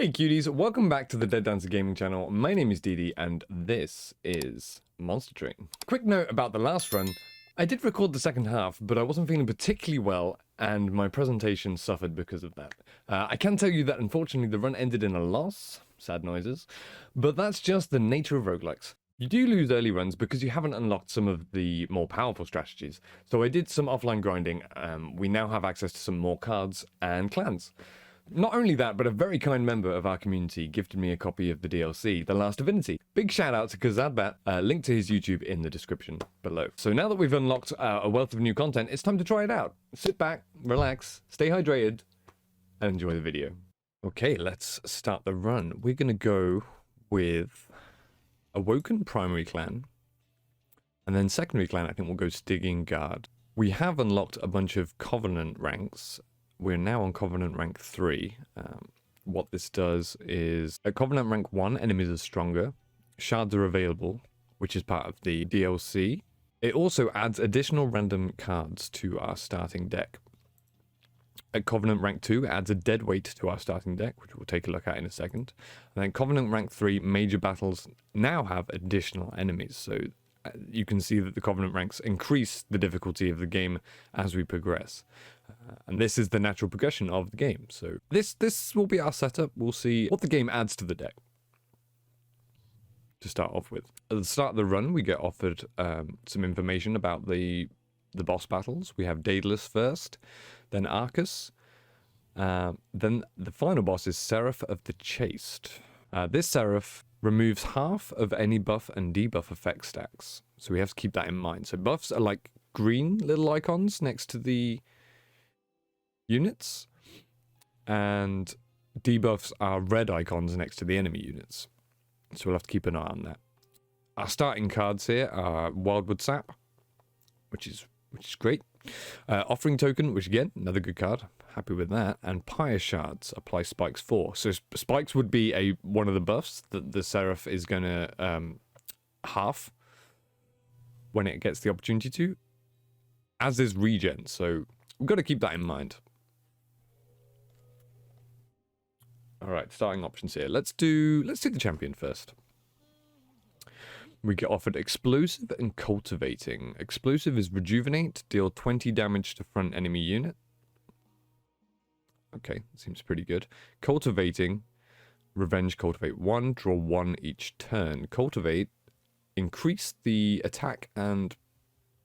Hey cuties, welcome back to the Dead Dancer Gaming channel. My name is Didi and this is Monster Train. Quick note about the last run. I did record the second half, but I wasn't feeling particularly well and my presentation suffered because of that. I can tell you that unfortunately the run ended in a loss, sad noises, but that's just the nature of roguelikes. You do lose early runs because you haven't unlocked some of the more powerful strategies. So I did some offline grinding, we now have access to some more cards and clans. Not only that, but a very kind member of our community gifted me a copy of the DLC, The Last Divinity. Big shout out to Kazadbat, link to his YouTube in the description below. So now that we've unlocked a wealth of new content, it's time to try it out. Sit back, relax, stay hydrated, and enjoy the video. Okay, let's start the run. We're going to go with Awoken Primary Clan, and then Secondary Clan I think we'll go Stygian Guard. We have unlocked a bunch of Covenant ranks. We're now on Covenant rank 3. What this does is, at Covenant rank 1, enemies are stronger. Shards are available, which is part of the DLC. It also adds additional random cards to our starting deck. At Covenant rank 2, it adds a dead weight to our starting deck, which we'll take a look at in a second. And then Covenant rank 3, major battles now have additional enemies. So you can see that the Covenant ranks increase the difficulty of the game as we progress. And this is the natural progression of the game. So this will be our setup. We'll see what the game adds to the deck to start off with. At the start of the run, we get offered some information about the boss battles. We have Daedalus first, then Arcus. Then the final boss is Seraph of the Chaste. This Seraph removes half of any buff and debuff effect stacks. So we have to keep that in mind. So buffs are like green little icons next to the units, and debuffs are red icons next to the enemy units. So we'll have to keep an eye on that. Our starting cards here are Wildwood Sap, which is great. Offering Token, which again, another good card. Happy with that. And Pyre Shards apply spikes 4. So spikes would be one of the buffs that the Seraph is going to half when it gets the opportunity to, as is regen. So we've got to keep that in mind. All right, starting options here. Let's do the champion first. We get offered Explosive and Cultivating. Explosive is Rejuvenate, deal 20 damage to front enemy unit. Okay, seems pretty good. Cultivating, Revenge Cultivate 1, draw 1 each turn. Cultivate, increase the attack and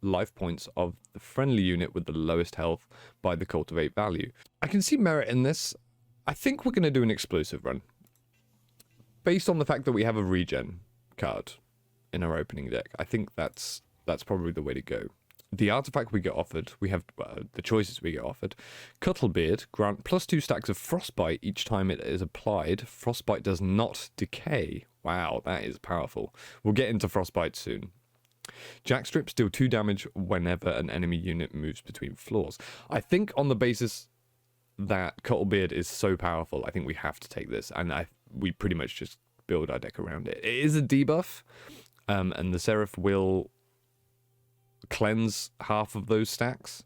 life points of the friendly unit with the lowest health by the Cultivate value. I can see merit in this. I think we're going to do an Explosive run, based on the fact that we have a regen card in our opening deck. I think that's probably the way to go. The artifact we get offered, we have the choices we get offered. Cuttlebeard, grant +2 stacks of Frostbite each time it is applied. Frostbite does not decay. Wow, that is powerful. We'll get into Frostbite soon. Jackstrips deal 2 damage whenever an enemy unit moves between floors. I think on the basis that Cuttlebeard is so powerful, I think we have to take this, and we pretty much just build our deck around it. It is a debuff, and the Seraph will cleanse half of those stacks.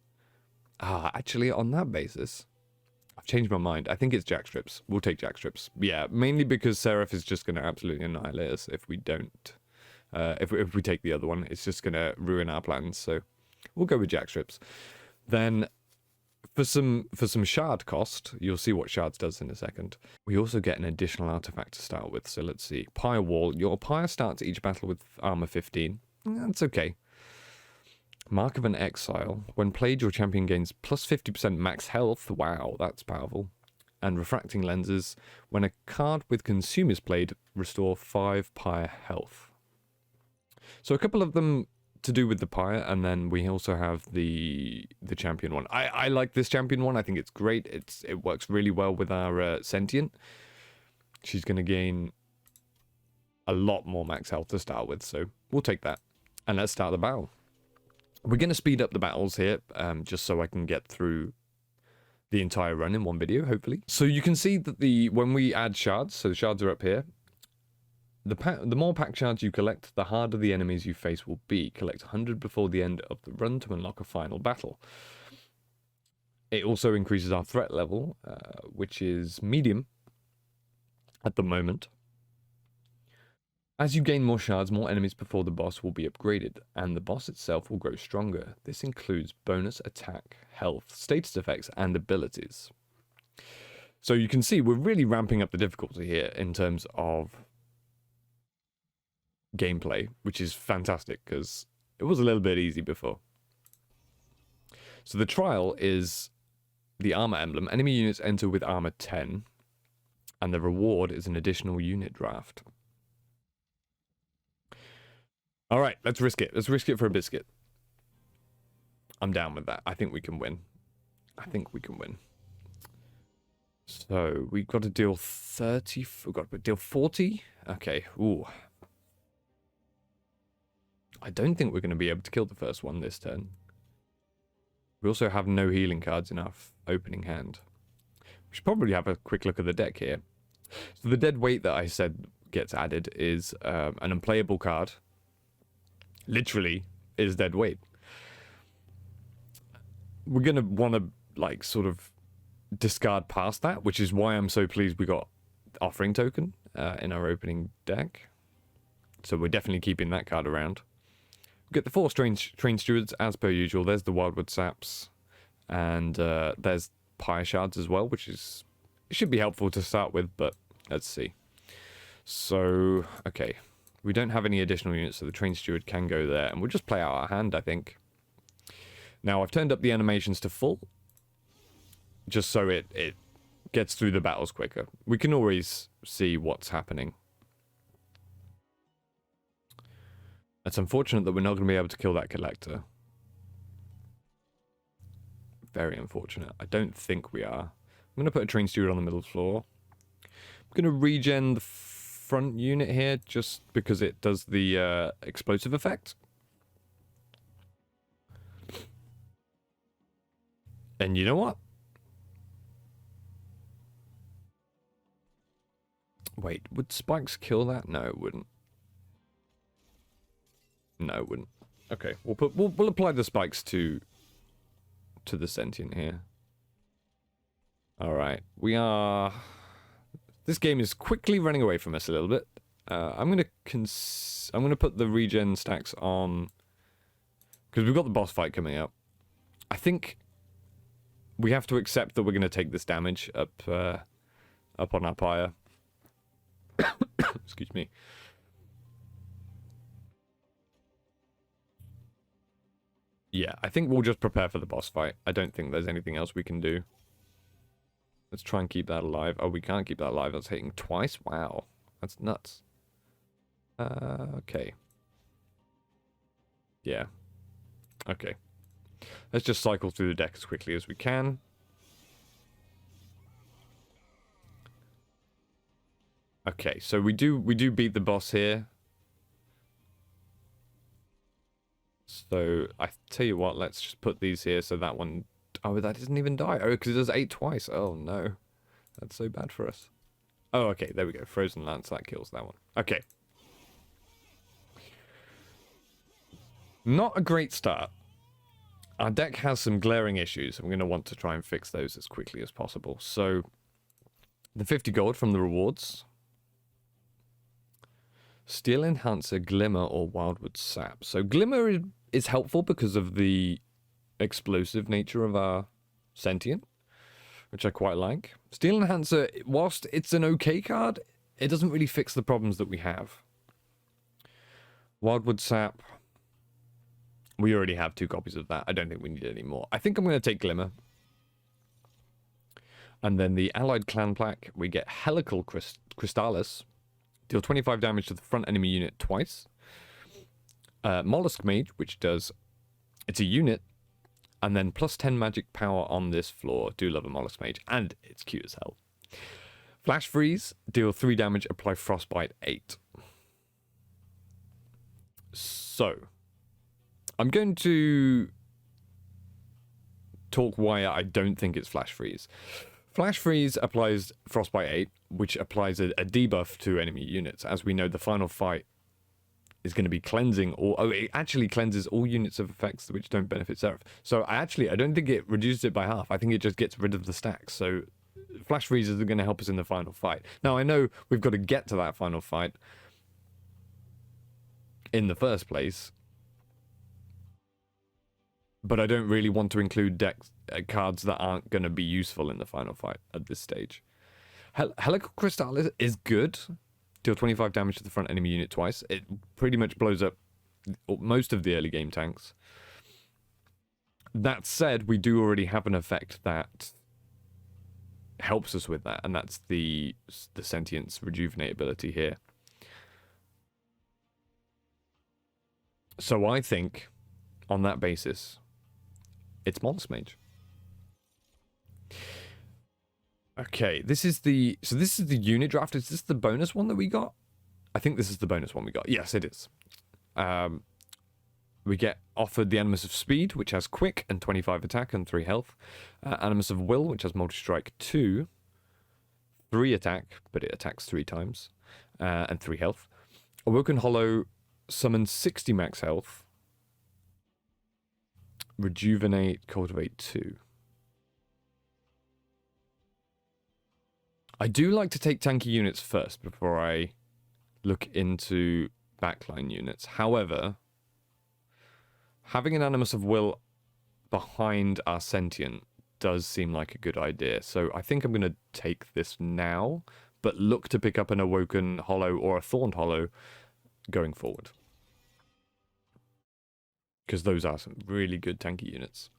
Actually, on that basis, I've changed my mind. I think it's Jackstrips. We'll take Jackstrips. Yeah, mainly because Seraph is just going to absolutely annihilate us if we don't. If we take the other one, it's just going to ruin our plans. So we'll go with Jackstrips. Then for some shard cost, you'll see what shards does in a second. We also get an additional artifact to start with. So let's see. Pyre Wall. Your Pyre starts each battle with armor 15. That's okay. Mark of an Exile. When played, your champion gains plus 50% max health. Wow, that's powerful. And Refracting Lenses. When a card with Consume is played, restore 5 Pyre health. So a couple of them to do with the Pyre, and then we also have the champion one. I like this champion one. I think it's great. It works really well with our Sentient. She's going to gain a lot more max health to start with, so we'll take that. And let's start the battle. We're going to speed up the battles here, just so I can get through the entire run in one video, hopefully. So you can see that when we add shards, so the shards are up here, the more pack shards you collect, the harder the enemies you face will be. Collect 100 before the end of the run to unlock a final battle. It also increases our threat level, which is medium, at the moment. As you gain more shards, more enemies before the boss will be upgraded, and the boss itself will grow stronger. This includes bonus attack, health, status effects, and abilities. So you can see we're really ramping up the difficulty here in terms of gameplay, which is fantastic because it was a little bit easy before. So the trial is the armor emblem. Enemy units enter with armor 10, and the reward is an additional unit draft. All right, let's risk it. Let's risk it for a biscuit. I'm down with that. I think we can win. I think we can win. So we've got to deal 30. We've got to deal 40. Okay. Ooh. I don't think we're going to be able to kill the first one this turn. We also have no healing cards in our opening hand. We should probably have a quick look at the deck here. So the dead weight that I said gets added is an unplayable card. Literally is dead weight. We're going to want to like sort of discard past that, which is why I'm so pleased we got offering token in our opening deck. So we're definitely keeping that card around. We get the 4 train stewards as per usual. There's the wildwood saps, and there's pyre shards as well, which is it should be helpful to start with, but let's see. So okay, we don't have any additional units, so the train steward can go there, and we'll just play out our hand, I think. Now I've turned up the animations to full, just so it gets through the battles quicker. We can always see what's happening. It's unfortunate that we're not going to be able to kill that collector. Very unfortunate. I don't think we are. I'm going to put a train steward on the middle floor. I'm going to regen the front unit here just because it does the explosive effect. And you know what? Wait, would spikes kill that? No, it wouldn't. No, it wouldn't. Okay, we'll apply the spikes to the sentient here. All right, we are. This game is quickly running away from us a little bit. I'm gonna put the regen stacks on because we've got the boss fight coming up. I think we have to accept that we're gonna take this damage up on our pyre. Excuse me. Yeah, I think we'll just prepare for the boss fight. I don't think there's anything else we can do. Let's try and keep that alive. Oh, we can't keep that alive. That's hitting twice? Wow. That's nuts. Okay. Yeah. Okay. Let's just cycle through the deck as quickly as we can. Okay, so we do beat the boss here. So, I tell you what, let's just put these here so that one... Oh, that doesn't even die. Oh, because it does 8 twice. Oh, no. That's so bad for us. Oh, okay, there we go. Frozen Lance, that kills that one. Okay. Not a great start. Our deck has some glaring issues. I'm going to want to try and fix those as quickly as possible. So, the 50 gold from the rewards... Steel Enhancer, Glimmer, or Wildwood Sap. So Glimmer is helpful because of the explosive nature of our sentient, which I quite like. Steel Enhancer, whilst it's an okay card, it doesn't really fix the problems that we have. Wildwood Sap, we already have 2 copies of that. I don't think we need any more. I think I'm going to take Glimmer. And then the Allied Clan Plaque, we get Helical Crystallis. Deal 25 damage to the front enemy unit twice. Mollusk Mage, which does... It's a unit. And then plus 10 magic power on this floor. Do love a Mollusk Mage. And it's cute as hell. Flash Freeze. Deal 3 damage. Apply Frostbite 8. So. I'm going to talk why I don't think it's Flash Freeze. Flash Freeze applies Frostbite 8, which applies a debuff to enemy units. As we know, the final fight is going to be cleansing all... Oh, it actually cleanses all units of effects which don't benefit Seraph. So I don't think it reduces it by half. I think it just gets rid of the stacks. So flash freezers are going to help us in the final fight. Now, I know we've got to get to that final fight in the first place, but I don't really want to include cards that aren't going to be useful in the final fight at this stage. Helical Crystal is good. Deal 25 damage to the front enemy unit twice. It pretty much blows up most of the early game tanks. That said, we do already have an effect that helps us with that, and that's the Sentience Rejuvenate ability here. So I think, on that basis, it's Monster Mage. Okay, this is the unit draft. Is this the bonus one that we got? I think this is the bonus one we got. Yes, it is. We get offered the Animus of Speed, which has Quick and 25 attack and 3 health. Animus of Will, which has Multi-Strike 2, 3 attack, but it attacks 3 times, and 3 health. Awoken Hollow summons 60 max health. Rejuvenate, Cultivate 2. I do like to take tanky units first before I look into backline units. However, having an Animus of Will behind our Sentient does seem like a good idea. So I think I'm going to take this now, but look to pick up an Awoken Hollow or a Thorned Hollow going forward. Because those are some really good tanky units.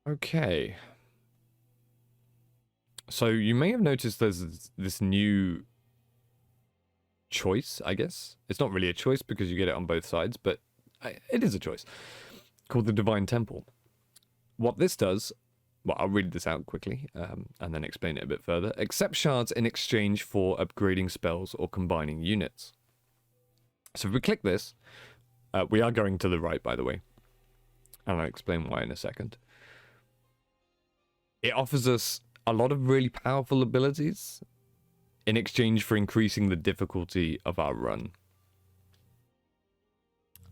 Okay. So you may have noticed there's this new choice, I guess. It's not really a choice because you get it on both sides, but it is a choice. Called the Divine Temple. What this does, well, I'll read this out quickly and then explain it a bit further. Accept shards in exchange for upgrading spells or combining units. So if we click this, we are going to the right, by the way. And I'll explain why in a second. It offers us a lot of really powerful abilities in exchange for increasing the difficulty of our run.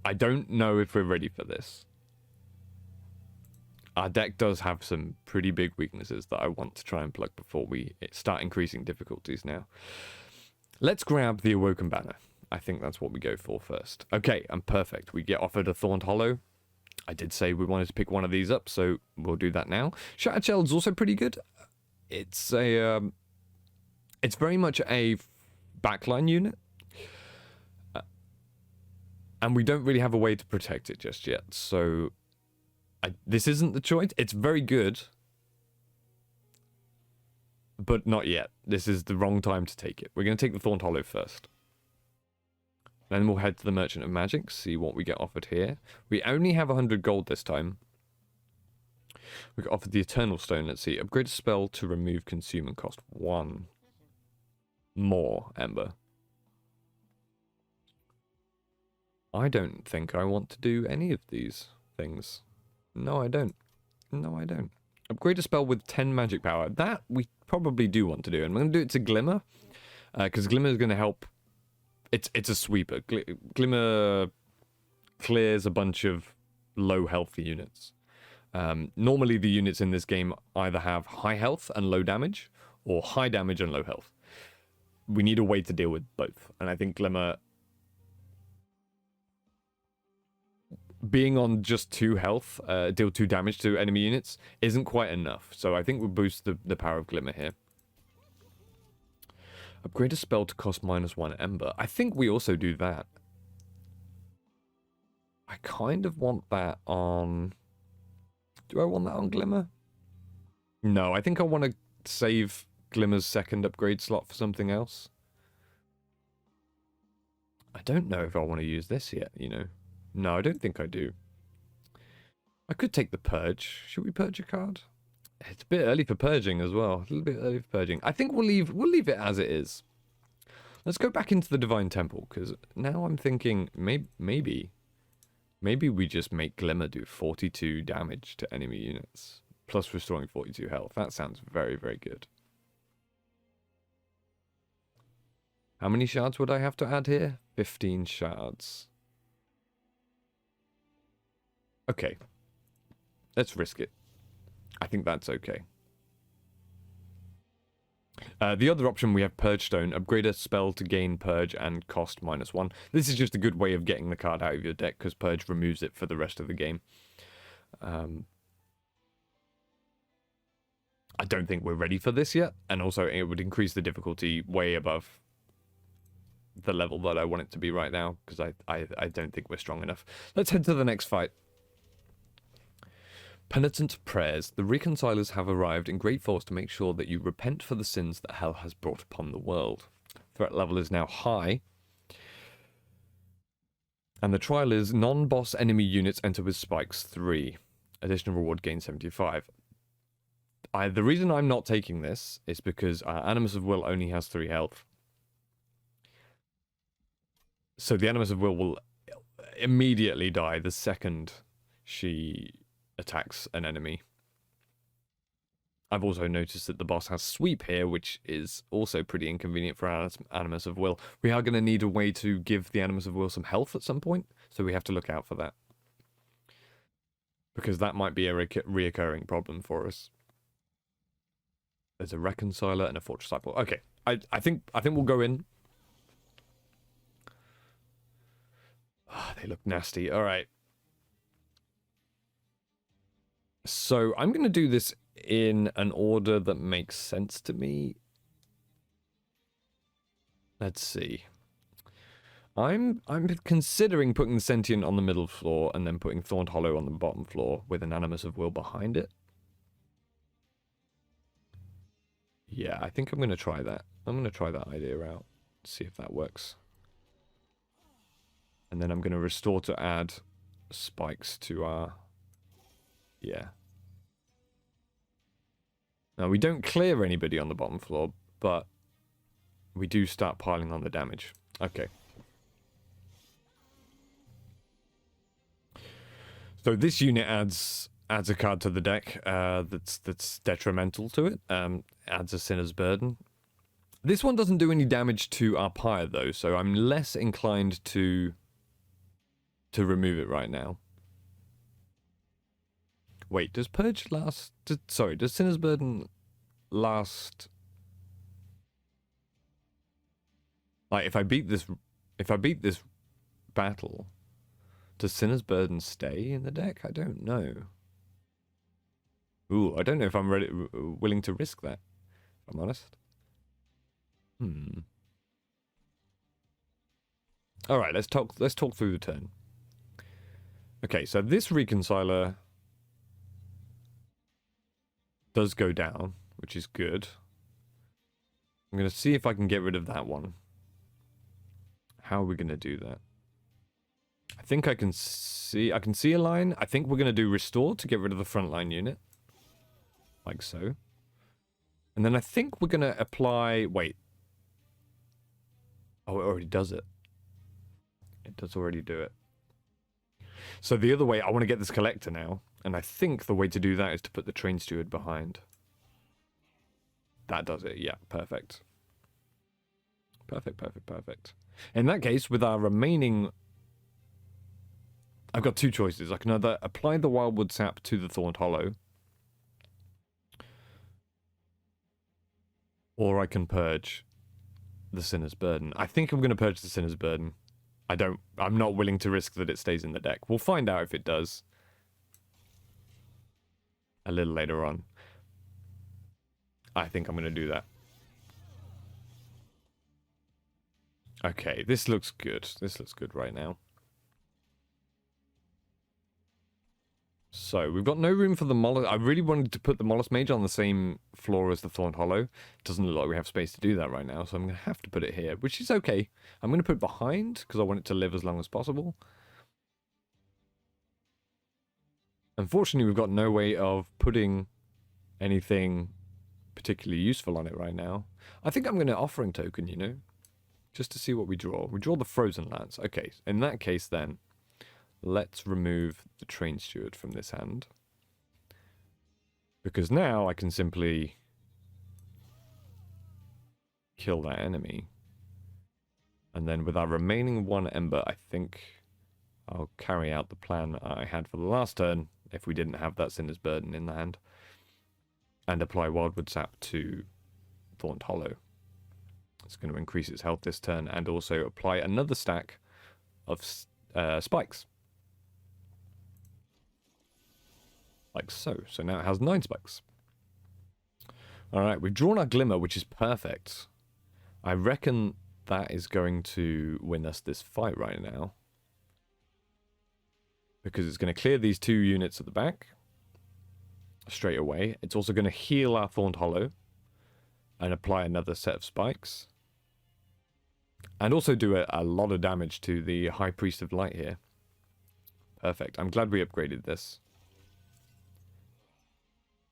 I don't know if we're ready for this. Our deck does have some pretty big weaknesses that I want to try and plug before we start increasing difficulties now. Let's grab the Awoken Banner. I think that's what we go for first. Okay, and perfect. We get offered a Thorned Hollow. I did say we wanted to pick one of these up, so we'll do that now. Shattered Shell's also pretty good. It's a, it's very much a backline unit. And we don't really have a way to protect it just yet, so this isn't the choice. It's very good, but not yet. This is the wrong time to take it. We're going to take the Thorned Hollow first. Then we'll head to the Merchant of Magic, see what we get offered here. We only have 100 gold this time. We got offered the Eternal Stone. Let's see. Upgrade a spell to remove consume and cost 1 more Ember. I don't think I want to do any of these things. No, I don't. No, I don't. Upgrade a spell with 10 magic power. That we probably do want to do. And I'm going to do it to Glimmer. Because Glimmer is going to help. It's a sweeper. Glimmer clears a bunch of low health units. Normally the units in this game either have high health and low damage, or high damage and low health. We need a way to deal with both. And I think Glimmer, being on just 2 health, deal 2 damage to enemy units, isn't quite enough. So I think we'll boost the power of Glimmer here. Upgrade a spell to cost -1 Ember. I think we also do that. I kind of want that on... Do I want that on Glimmer? No, I think I want to save Glimmer's second upgrade slot for something else. I don't know if I want to use this yet, you know. No, I don't think I do. I could take the Purge. Should we purge a card? It's a bit early for purging as well. A little bit early for purging. I think we'll leave it as it is. Let's go back into the Divine Temple, because now I'm thinking maybe we just make Glimmer do 42 damage to enemy units, plus restoring 42 health. That sounds very, very good. How many shards would I have to add here? 15 shards. Okay. Let's risk it. I think that's okay. The other option, we have Purge Stone. Upgrade a spell to gain Purge and cost -1. This is just a good way of getting the card out of your deck, because Purge removes it for the rest of the game. I don't think we're ready for this yet, and also it would increase the difficulty way above the level that I want it to be right now, because I don't think we're strong enough. Let's head to the next fight. Penitent Prayers. The Reconcilers have arrived in great force to make sure that you repent for the sins that hell has brought upon the world. Threat level is now high. And the trial is non-boss enemy units enter with spikes 3. Additional reward gain 75. The reason I'm not taking this is because Animus of Will only has 3 health. So the Animus of will immediately die the second she attacks an enemy. I've also noticed that the boss has sweep here, which is also pretty inconvenient for Animus of Will. We are going to need a way to give the Animus of Will some health at some point, so we have to look out for that. Because that might be a reoccurring problem for us. There's a Reconciler and a Fortress Disciple. Okay, I think we'll go in. They look nasty. All right. So I'm going to do this in an order that makes sense to me. Let's see. I'm considering putting the Sentient on the middle floor and then putting Thorned Hollow on the bottom floor with an Animus of Will behind it. Yeah, I think I'm going to try that. I'm going to try that idea out. See if that works. And then I'm going to restore to add spikes to our... Yeah. Now, we don't clear anybody on the bottom floor, but we do start piling on the damage. Okay. So this unit adds a card to the deck that's detrimental to it. Adds a Sinner's Burden. This one doesn't do any damage to our pyre, though, so I'm less inclined to remove it right now. Wait, does Purge last... Sorry, does Sinner's Burden last... Like, if I beat this battle, does Sinner's Burden stay in the deck? I don't know. Ooh, I don't know if I'm willing to risk that, if I'm honest. Alright, let's talk through the turn. Okay, so this Reconciler does go down, which is good. I'm going to see if I can get rid of that one. How are we going to do that? I think I can see a line. I think we're going to do Restore to get rid of the frontline unit. Like so. And then I think we're going to apply... Wait. Oh, it already does it. It does already do it. So the other way, I want to get this Collector now. And I think the way to do that is to put the Train Steward behind. That does it. Yeah, perfect. Perfect, perfect, perfect. In that case, with our remaining... I've got two choices. I can either apply the Wildwood Sap to the Thorned Hollow, or I can purge the Sinner's Burden. I think I'm going to purge the Sinner's Burden. I'm not willing to risk that it stays in the deck. We'll find out if it does a little later on. I think I'm going to do that. Okay, this looks good. This looks good right now. So, we've got no room for the Mollusk. I really wanted to put the Mollusk Mage on the same floor as the Thorned Hollow. Doesn't look like we have space to do that right now, so I'm going to have to put it here, which is okay. I'm going to put it behind, because I want it to live as long as possible. Unfortunately, we've got no way of putting anything particularly useful on it right now. I think I'm going to Offering Token, you know, just to see what we draw. We draw the Frozen Lance. Okay, in that case then, let's remove the Train Steward from this hand. Because now I can simply kill that enemy. And then with our remaining one Ember, I think I'll carry out the plan I had for the last turn if we didn't have that Sinner's Burden in the hand. and apply Wildwood Sap to Thorned Hollow. It's going to increase its health this turn, and also apply another stack of spikes. Like so. So now it has 9 spikes. Alright, we've drawn our Glimmer, which is perfect. I reckon that is going to win us this fight right now. Because it's going to clear these 2 units at the back straight away. It's also going to heal our Thorned Hollow and apply another set of spikes. And also do a lot of damage to the High Priest of Light here. Perfect. I'm glad we upgraded this.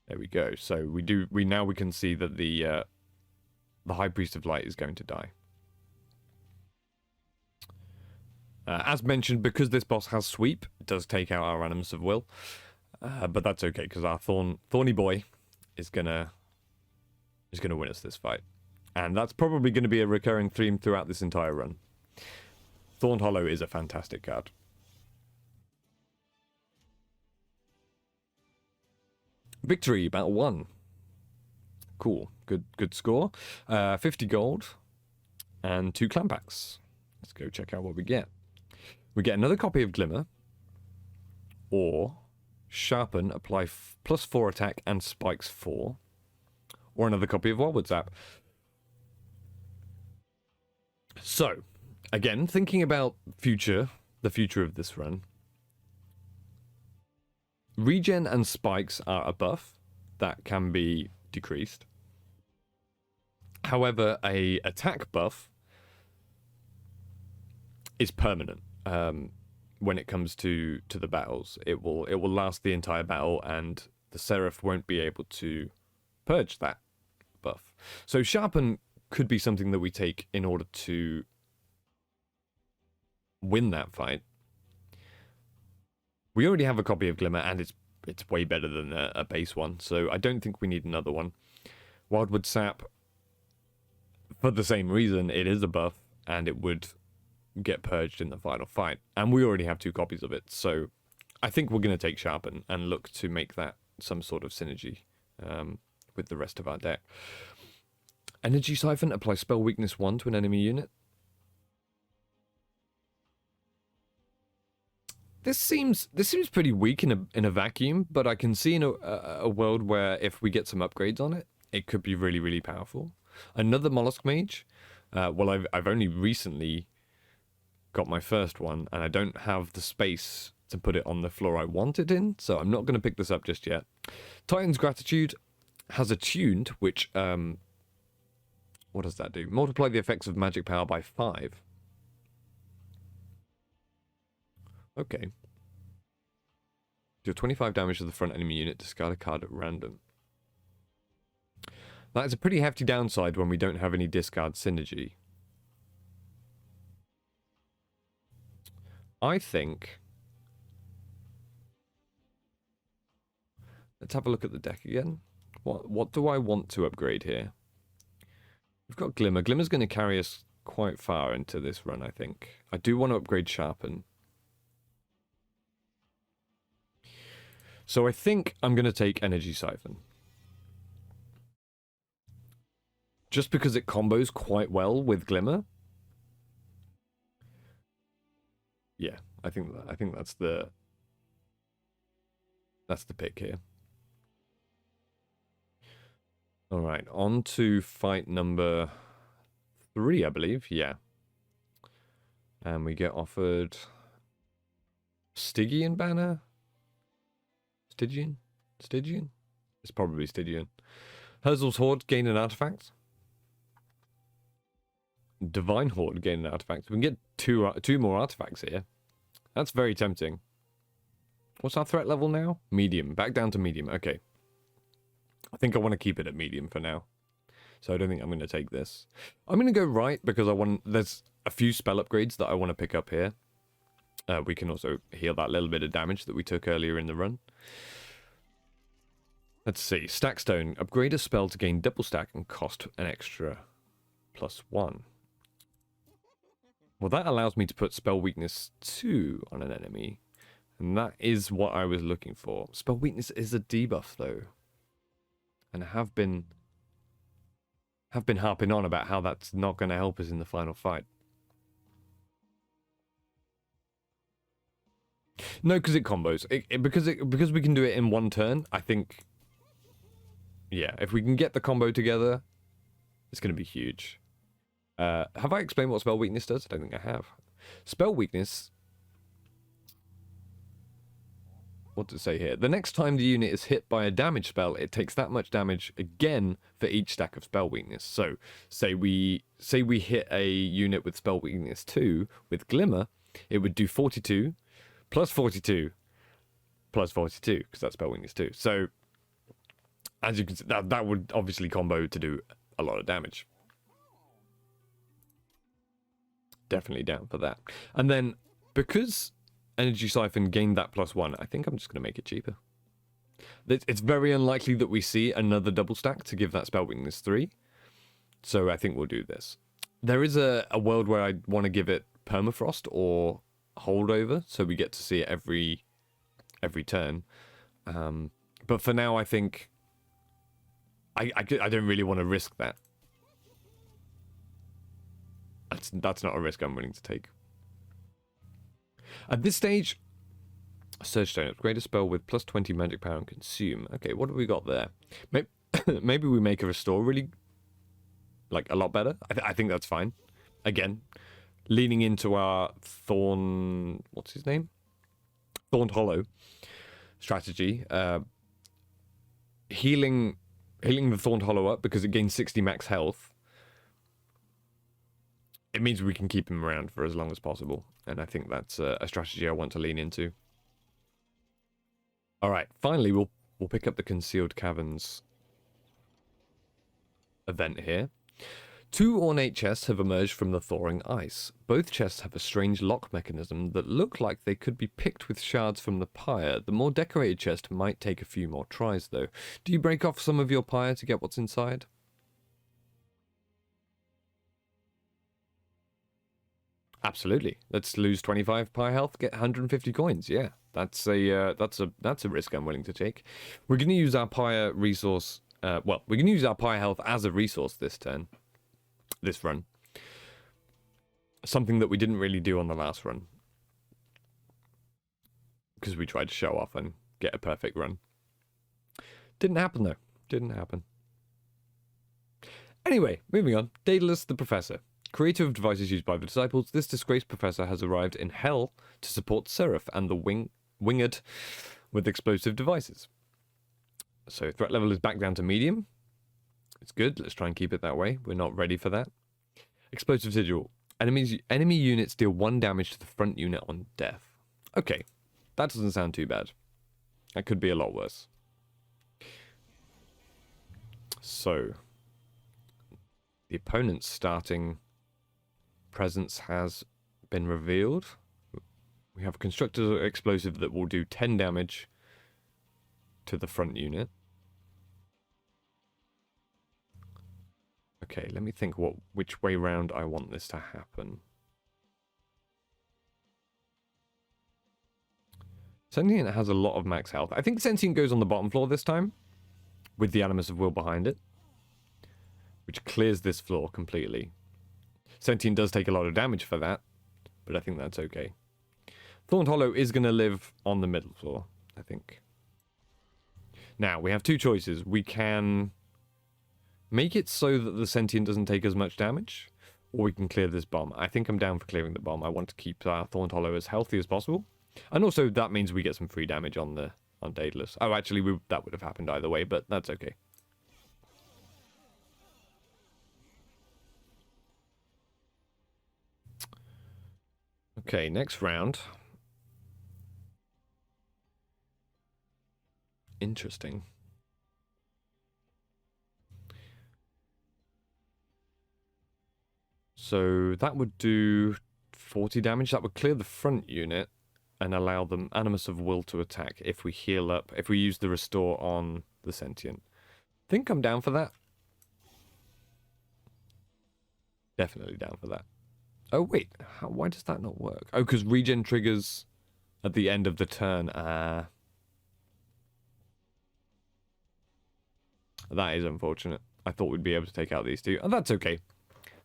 There we go. So we can see that the High Priest of Light is going to die. As mentioned, because this boss has sweep, it does take out our Animus of Will. But that's okay, because our Thorny Boy is gonna win us this fight. And that's probably going to be a recurring theme throughout this entire run. Thorned Hollow is a fantastic card. Victory, battle 1. Cool, good score. 50 gold and 2 clan packs. Let's go check out what we get. We get another copy of Glimmer, or Sharpen, apply +4 attack and spikes 4, or another copy of Wildwood Sap. So, again, thinking about the future of this run, regen and spikes are a buff that can be decreased. However, a attack buff is permanent. When it comes to the battles, it will last the entire battle, and the Seraph won't be able to purge that buff. So Sharpen could be something that we take in order to win that fight. We already have a copy of Glimmer, and it's way better than a base one, so I don't think we need another one. Wildwood Sap, for the same reason, it is a buff, and it would get purged in the final fight. And we already have 2 copies of it, so I think we're going to take Sharpen and look to make that some sort of synergy with the rest of our deck. Energy Siphon, apply spell weakness 1 to an enemy unit. This seems pretty weak in a vacuum, but I can see in a world where if we get some upgrades on it, it could be really, really powerful. Another Mollusk Mage. Well, I've only recently got my first one, and I don't have the space to put it on the floor I want it in, so I'm not going to pick this up just yet. Titan's Gratitude has attuned, which, what does that do? Multiply the effects of magic power by 5. Okay. Deal 25 damage to the front enemy unit, discard a card at random. That is a pretty hefty downside when we don't have any discard synergy. I think... Let's have a look at the deck again. What do I want to upgrade here? We've got Glimmer. Glimmer's going to carry us quite far into this run, I think. I do want to upgrade Sharpen. So I think I'm going to take Energy Siphon. Just because it combos quite well with Glimmer. Yeah, I think that's the pick here. All right, on to fight number 3, I believe. Yeah. And we get offered Stygian banner. Stygian? It's probably Stygian. Herzl's Horde, gain an artifact. Divine Horde, gain an artifact. We can get two more artifacts here. That's very tempting. What's our threat level now? Medium. Back down to medium. Okay. I think I want to keep it at medium for now. So I don't think I'm going to take this. I'm going to go right because there's a few spell upgrades that I want to pick up here. We can also heal that little bit of damage that we took earlier in the run. Let's see. Stackstone. Upgrade a spell to gain double stack and cost an extra +1. Well, that allows me to put spell weakness 2 on an enemy. And that is what I was looking for. Spell weakness is a debuff, though. and have been harping on about how that's not going to help us in the final fight. No, because it combos. Because we can do it in one turn. I think, yeah, if we can get the combo together, it's going to be huge. Have I explained what spell weakness does? I don't think I have. Spell weakness. What does it say here? The next time the unit is hit by a damage spell, it takes that much damage again for each stack of spell weakness. So, say we hit a unit with spell weakness 2 with Glimmer, it would do 42 plus 42 plus 42 because that's spell weakness 2. So, as you can see, that would obviously combo to do a lot of damage. Definitely down for that. And then because Energy Siphon gained that +1, I think I'm just going to make it cheaper. It's very unlikely that we see another double stack to give that spell weakness 3. So I think we'll do this. There is a world where I want to give it permafrost or holdover, so we get to see it every turn. But for now, I think I don't really want to risk that. That's not a risk I'm willing to take. At this stage, Surge Stone, upgrade a spell with +20 magic power and consume. Okay, what have we got there? Maybe we make a restore really, like, a lot better. I think that's fine. Again, leaning into our Thorn... What's his name? Thorned Hollow strategy. Healing the Thorned Hollow up because it gains 60 max health. It means we can keep him around for as long as possible. And I think that's a strategy I want to lean into. Alright, finally we'll pick up the Concealed Caverns event here. 2 ornate chests have emerged from the thawing ice. Both chests have a strange lock mechanism that look like they could be picked with shards from the pyre. The more decorated chest might take a few more tries though. Do you break off some of your pyre to get what's inside? Absolutely. Let's lose 25 pyre health, get 150 coins. Yeah, that's a risk I'm willing to take. We're going to use our pyre resource. We're going to use our pyre health as a resource this run. Something that we didn't really do on the last run, because we tried to show off and get a perfect run. Didn't happen though. Didn't happen. Anyway, moving on. Daedalus the Professor. Creator of devices used by the disciples, this disgraced professor has arrived in hell to support Seraph and the winged with explosive devices. So threat level is back down to medium. It's good. Let's try and keep it that way. We're not ready for that. Explosive sigil. Enemy units deal 1 damage to the front unit on death. Okay, that doesn't sound too bad. That could be a lot worse. So, the opponent's starting presence has been revealed. We have a constructor explosive that will do 10 damage to the front unit. Okay, let me think which way round I want this to happen. Sentient has a lot of max health. I think Sentient goes on the bottom floor this time, with the Animus of Will behind it, which clears this floor completely. Sentient does take a lot of damage for that, but I think that's okay. Thorned Hollow is going to live on the middle floor, I think. Now, we have 2 choices. We can make it so that the Sentient doesn't take as much damage, or we can clear this bomb. I think I'm down for clearing the bomb. I want to keep our Thorned Hollow as healthy as possible. And also, that means we get some free damage on Daedalus. Oh, actually, that would have happened either way, but that's okay. Okay, next round. Interesting. So that would do 40 damage. That would clear the front unit and allow the Animus of Will to attack if we heal up, if we use the restore on the Sentient. Think I'm down for that. Definitely down for that. Oh, wait. Why does that not work? Oh, because regen triggers at the end of the turn. That is unfortunate. I thought we'd be able to take out these two. Oh, that's okay.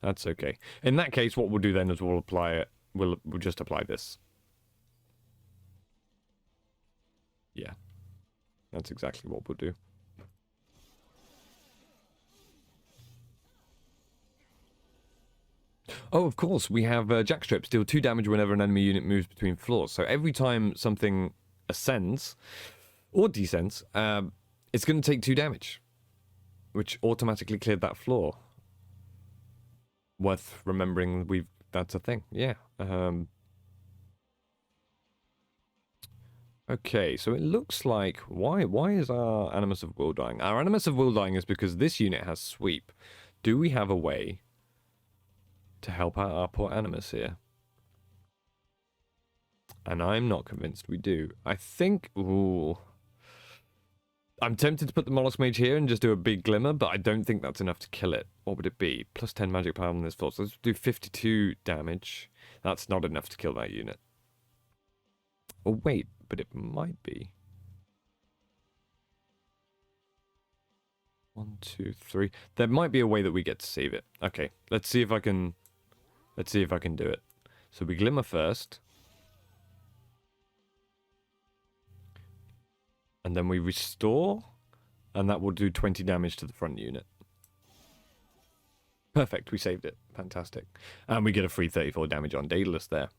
That's okay. In that case, what we'll do then is we'll apply it. We'll just apply this. Yeah. That's exactly what we'll do. Oh, of course, we have jackstrips. Deal 2 damage whenever an enemy unit moves between floors. So every time something ascends or descends, it's going to take 2 damage, which automatically cleared that floor. Worth remembering that's a thing. Yeah. Okay, so it looks like... Why is our Animus of Will dying? Our Animus of Will dying is because this unit has sweep. Do we have a way to help out our poor Animus here? And I'm not convinced we do. I think... Ooh. I'm tempted to put the Mollusk Mage here and just do a big Glimmer, but I don't think that's enough to kill it. What would it be? Plus 10 magic power on this floor. So let's do 52 damage. That's not enough to kill that unit. Oh, wait. But it might be. 1, 2, 3. There might be a way that we get to save it. Okay, let's see if I can... Let's see if I can do it. So we Glimmer first. And then we restore. And that will do 20 damage to the front unit. Perfect, we saved it. Fantastic. And we get a free 34 damage on Daedalus there.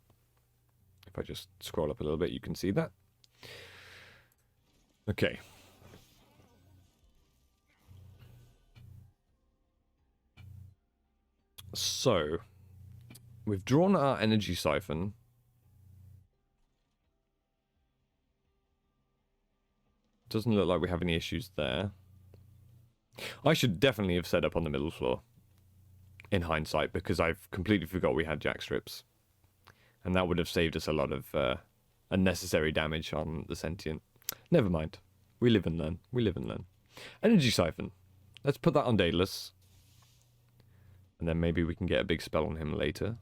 If I just scroll up a little bit, you can see that. Okay. So, we've drawn our energy siphon. Doesn't look like we have any issues there. I should definitely have set up on the middle floor. In hindsight, because I've completely forgot we had jackstrips. And that would have saved us a lot of unnecessary damage on the sentient. Never mind. We live and learn. We live and learn. Energy siphon. Let's put that on Daedalus. And then maybe we can get a big spell on him later.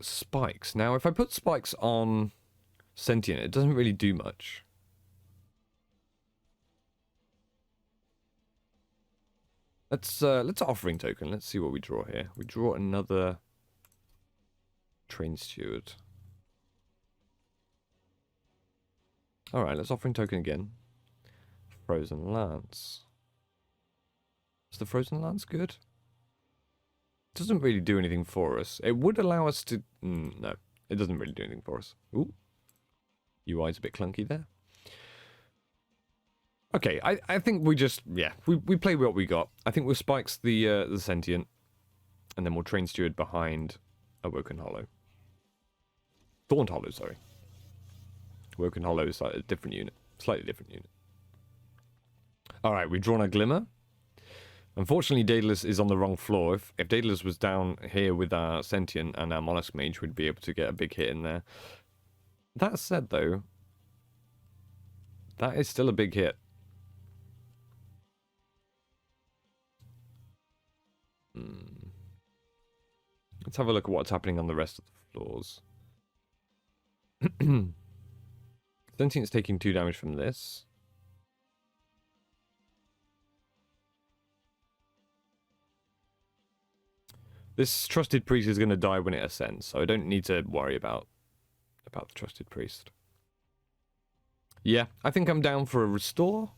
Spikes. Now, if I put spikes on sentient, it doesn't really do much. Let's offering token. Let's see what we draw here. We draw another train steward. Alright, let's offering token again. Frozen Lance. Is the Frozen Lance good? It doesn't really do anything for us. It would allow us to... no, it doesn't really do anything for us. Ooh. UI's a bit clunky there. Okay, I think we just... Yeah, we play what we got. I think we'll spikes the sentient. And then we'll train steward behind Awoken Hollow. Thorned Hollow, sorry. Woken Hollow is like a different unit. Slightly different unit. Alright, we've drawn a Glimmer. Unfortunately, Daedalus is on the wrong floor. If Daedalus was down here with our Sentient and our Mollusk Mage, we'd be able to get a big hit in there. That said, though, that is still a big hit. Let's have a look at what's happening on the rest of the floors. Sentient's taking 2 damage from this. This Trusted Priest is going to die when it ascends, so I don't need to worry about the Trusted Priest. Yeah, I think I'm down for a Restore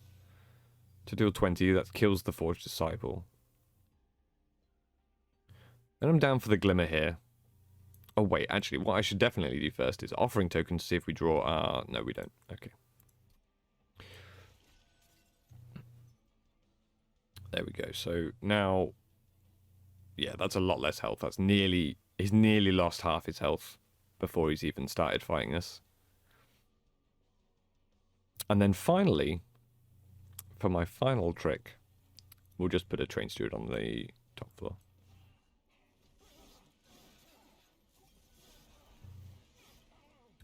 to deal 20. That kills the Forged Disciple. And I'm down for the Glimmer here. Oh, wait, actually, what I should definitely do first is offering token to see if we draw our... No, we don't. Okay. There we go. So now... Yeah, that's a lot less health. That's nearly... He's nearly lost half his health before he's even started fighting us. And then finally, for my final trick, we'll just put a train steward on the top floor.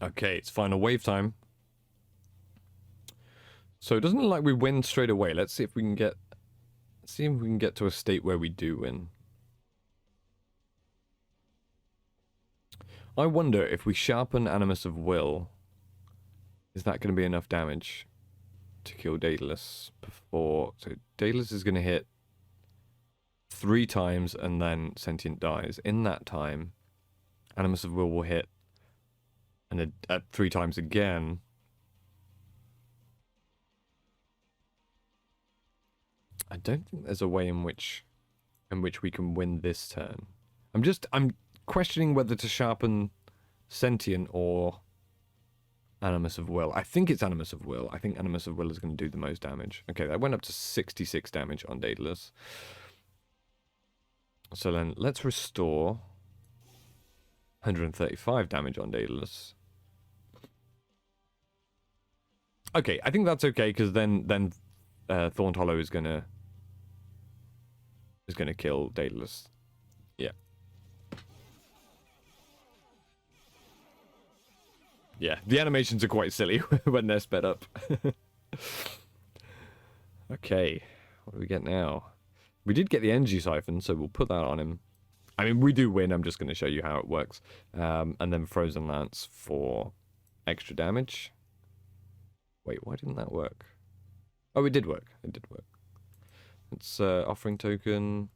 Okay, it's final wave time. So it doesn't look like we win straight away. Let's see if we can get... See if we can get to a state where we do win. I wonder if we sharpen Animus of Will, is that going to be enough damage? to kill Daedalus before. So Daedalus is going to hit 3 times and then Sentient dies. In that time, Animus of Will hit and at 3 times again. I don't think there's a way in which we can win this turn. I'm questioning whether to sharpen Sentient or Animus of Will. I think it's Animus of Will. I think Animus of Will is going to do the most damage. Okay, that went up to 66 damage on Daedalus. So then let's restore 135 damage on Daedalus. Okay, I think that's okay because then Thorned Hollow is gonna kill Daedalus. Yeah. Yeah, the animations are quite silly when they're sped up. Okay, what do we get now? We did get the energy siphon, so we'll put that on him. I mean, we do win. I'm just going to show you how it works. And then Frozen Lance for extra damage. Wait, why didn't that work? Oh, it did work. It did work. It's offering token.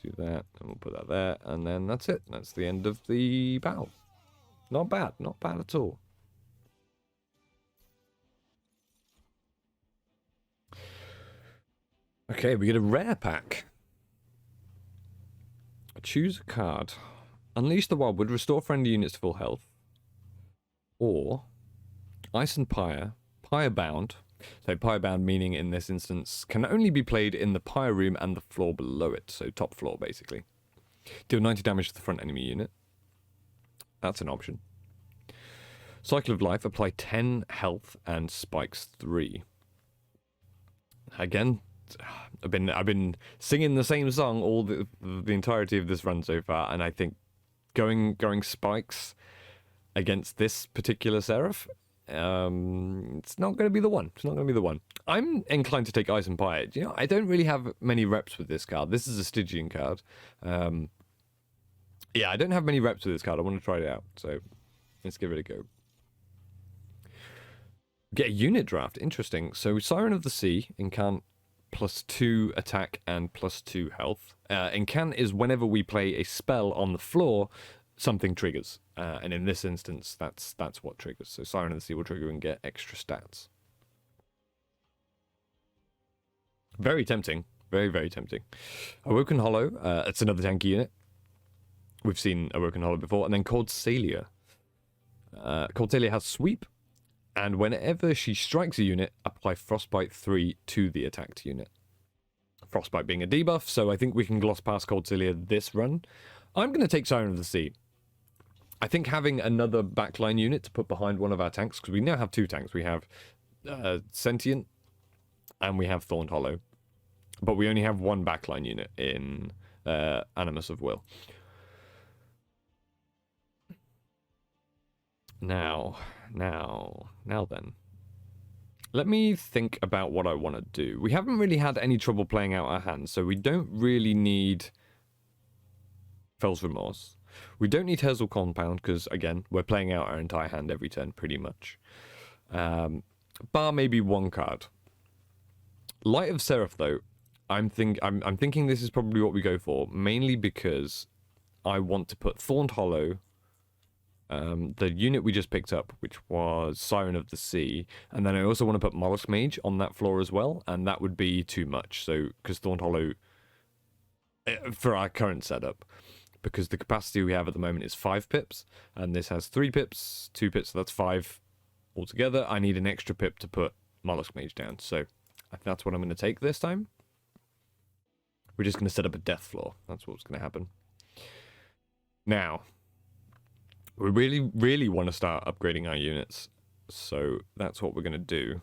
Do that, and we'll put that there. And then that's it. That's the end of the battle. Not bad. Not bad at all. Okay, we get a rare pack. Choose a card. Unleash the Wildwood, restore friendly units to full health. Or Ice and Pyre, Pyre Bound. So Pyre Bound meaning in this instance can only be played in the Pyre room and the floor below it. So top floor basically. Deal 90 damage to the front enemy unit. That's an option. Cycle of Life, apply 10 health and spikes 3. Again, I've been singing the same song all the entirety of this run so far, and I think going spikes against this particular Seraph, it's not going to be the one. It's not going to be the one. I'm inclined to take Ice and Pyre. You know, I don't really have many reps with this card. This is a Stygian card. Yeah, I don't have many reps with this card. I want to try it out, so let's give it a go. Get a unit draft. Interesting. So Siren of the Sea, Incant, +2 attack and +2 health. Incant is whenever we play a spell on the floor, something triggers. And in this instance, that's what triggers. So Siren of the Sea will trigger and get extra stats. Very tempting. Very, very tempting. Awoken Hollow. It's another tanky unit. We've seen Awoken Hollow before. And then Cordsalia. Cordsalia has Sweep. And whenever she strikes a unit, apply Frostbite 3 to the attacked unit. Frostbite being a debuff, so I think we can gloss past Cordsalia this run. I'm going to take Siren of the Sea. I think having another backline unit to put behind one of our tanks, because we now have 2 tanks. We have Sentient and we have Thorned Hollow. But we only have 1 backline unit in Animus of Will. Now then. Let me think about what I want to do. We haven't really had any trouble playing out our hands, so we don't really need Fell's Remorse. We don't need Herzl Compound, because, again, we're playing out our entire hand every turn, pretty much. Bar maybe 1 card. Light of Seraph, though, I'm thinking this is probably what we go for, mainly because I want to put Thorned Hollow, the unit we just picked up, which was Siren of the Sea, and then I also want to put Mollusk Mage on that floor as well, and that would be too much. So, because Thorned Hollow, for our current setup, because the capacity we have at the moment is 5 pips, and this has 3 pips, 2 pips, so that's 5 altogether. I need an extra pip to put Mollusk Mage down, so I think that's what I'm going to take this time. We're just going to set up a death floor. That's what's going to happen. Now, we really, really want to start upgrading our units, so that's what we're going to do.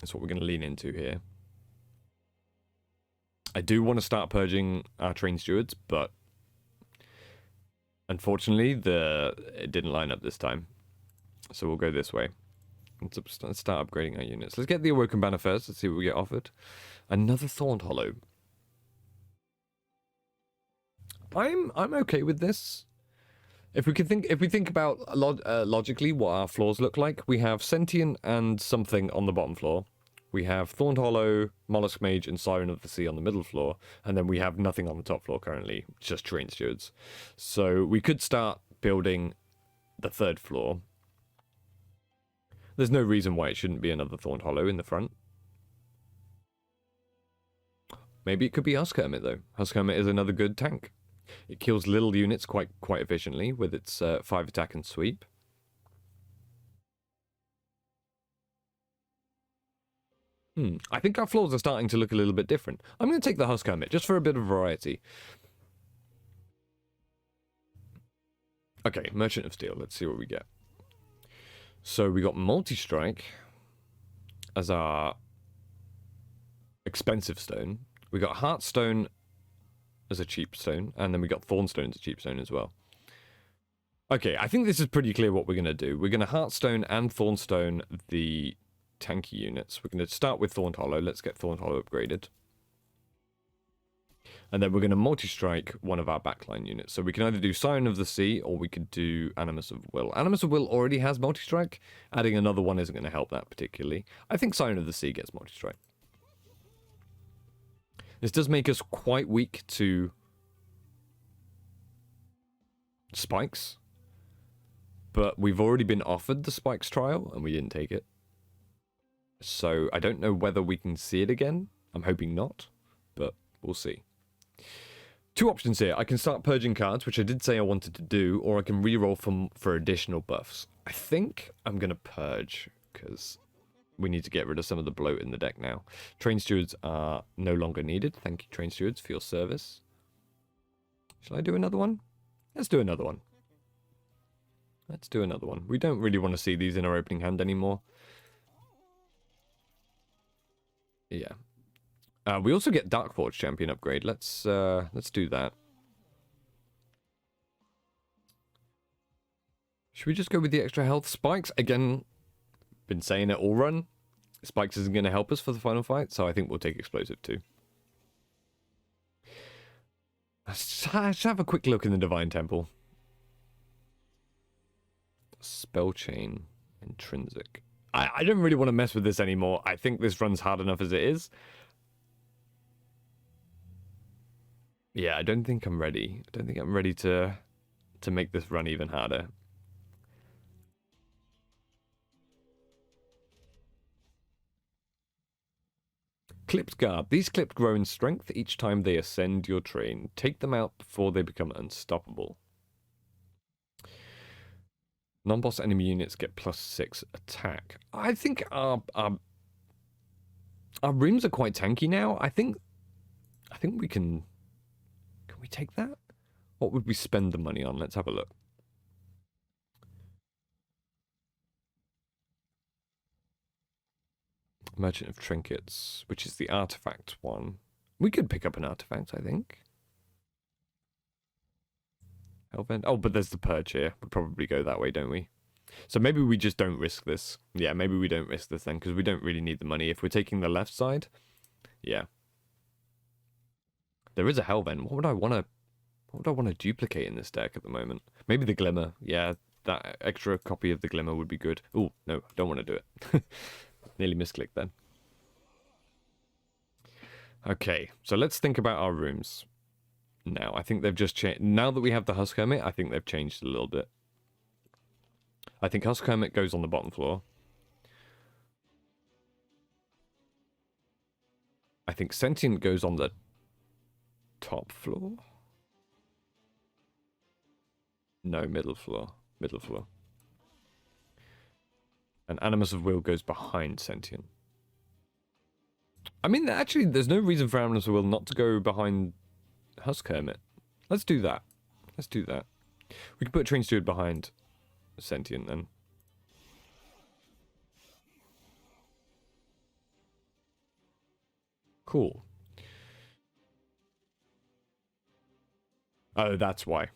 That's what we're going to lean into here. I do want to start purging our train stewards, but unfortunately, it didn't line up this time. So we'll go this way. Let's start upgrading our units. Let's get the Awoken Banner first. Let's see what we get offered. Another Thorned Hollow. I'm okay with this. If we think about logically what our floors look like, we have Sentient and something on the bottom floor. We have Thorned Hollow, Mollusk Mage, and Siren of the Sea on the middle floor, and then we have nothing on the top floor currently, just Train Stewards. So we could start building the third floor. There's no reason why it shouldn't be another Thorned Hollow in the front. Maybe it could be Husk Hermit though. Husk Hermit is another good tank. It kills little units quite efficiently with its 5 attack and sweep. I think our floors are starting to look a little bit different. I'm going to take the Husk Hermit just for a bit of variety. Okay, Merchant of Steel. Let's see what we get. So we got Multi-Strike as our expensive stone. We got Heartstone as a cheap stone, and then we got Thornstone as a cheap stone as well. Okay, I think this is pretty clear what we're going to do. We're going to Heartstone and Thornstone the tanky units. We're going to start with Thorned Hollow. Let's get Thorned Hollow upgraded. And then we're going to multi-strike one of our backline units. So we can either do Siren of the Sea, or we could do Animus of Will. Animus of Will already has multi-strike. Adding another one isn't going to help that particularly. I think Siren of the Sea gets multi-strike. This does make us quite weak to spikes. But we've already been offered the spikes trial, and we didn't take it. So I don't know whether we can see it again. I'm hoping not, but we'll see. Two options here. I can start purging cards, which I did say I wanted to do, or I can reroll for additional buffs. I think I'm going to purge, because we need to get rid of some of the bloat in the deck now. Train Stewards are no longer needed. Thank you, Train Stewards, for your service. Shall I do another one? Let's do another one. Let's do another one. We don't really want to see these in our opening hand anymore. Yeah. We also get Darkforge Champion upgrade. Let's do that. Should we just go with the extra health? Spikes, again, been saying it all run. Spikes isn't going to help us for the final fight, so I think we'll take Explosive too. Let's have a quick look in the Divine Temple. Spell Chain, Intrinsic. I don't really want to mess with this anymore. I think this runs hard enough as it is. Yeah, I don't think I'm ready. I don't think I'm ready to make this run even harder. Clipped Guard. These clipped grow in strength each time they ascend your train. Take them out before they become unstoppable. Non-boss enemy units get +6 attack. I think our rooms are quite tanky now. I think we can we take that? What would we spend the money on? Let's have a look. Merchant of Trinkets, which is the artifact one. We could pick up an artifact, I think. Hellbent. Oh, but there's the purge here. We'll probably go that way, don't we? So maybe we just don't risk this. Yeah, maybe we don't risk this then, because we don't really need the money. If we're taking the left side, yeah. There is a Hellbent. What would I want to duplicate in this deck at the moment? Maybe the Glimmer. Yeah, that extra copy of the Glimmer would be good. Oh, no, I don't want to do it. Nearly misclicked then. Okay, so let's think about our rooms. Now, I think they've just changed. Now that we have the Husk Hermit, I think they've changed a little bit. I think Husk Hermit goes on the bottom floor. I think Sentient goes on the top floor. No, middle floor. Middle floor. And Animus of Will goes behind Sentient. I mean, actually, there's no reason for Animus of Will not to go behind Husk Hermit. Let's do that. Let's do that. We can put Train Steward behind Sentient then. Cool. Oh, that's why.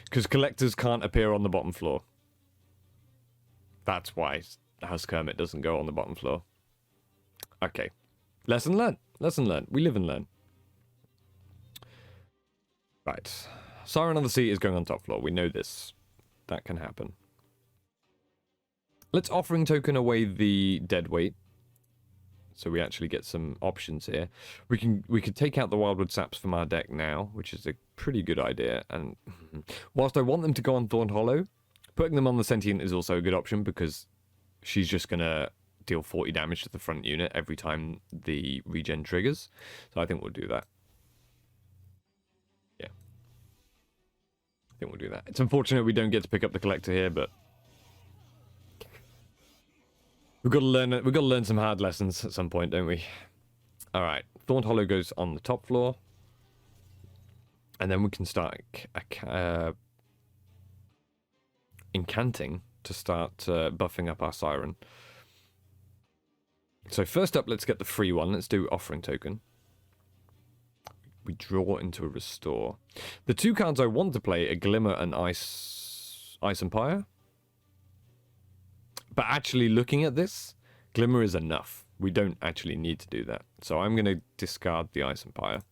Because collectors can't appear on the bottom floor. That's why Husk Hermit doesn't go on the bottom floor. Okay. Lesson learned. Lesson learned. We live and learn. Right. Siren on the Sea is going on top floor. We know this. That can happen. Let's offering token away the dead weight. So we actually get some options here. We could take out the Wildwood Saps from our deck now, which is a pretty good idea. And whilst I want them to go on Thorn Hollow, putting them on the Sentient is also a good option because she's just going to deal 40 damage to the front unit every time the regen triggers. So I think we'll do that. Yeah. I think we'll do that. It's unfortunate we don't get to pick up the Collector here, but we've got to learn some hard lessons at some point, don't we? All right. Thorn Hollow goes on the top floor. And then we can start incanting to start buffing up our Siren. So first up, let's get the free one. Let's do Offering Token. We draw into a Restore. The two cards I want to play are Glimmer and Ice Empire. But actually looking at this, Glimmer is enough. We don't actually need to do that. So I'm going to discard the Ice Empire.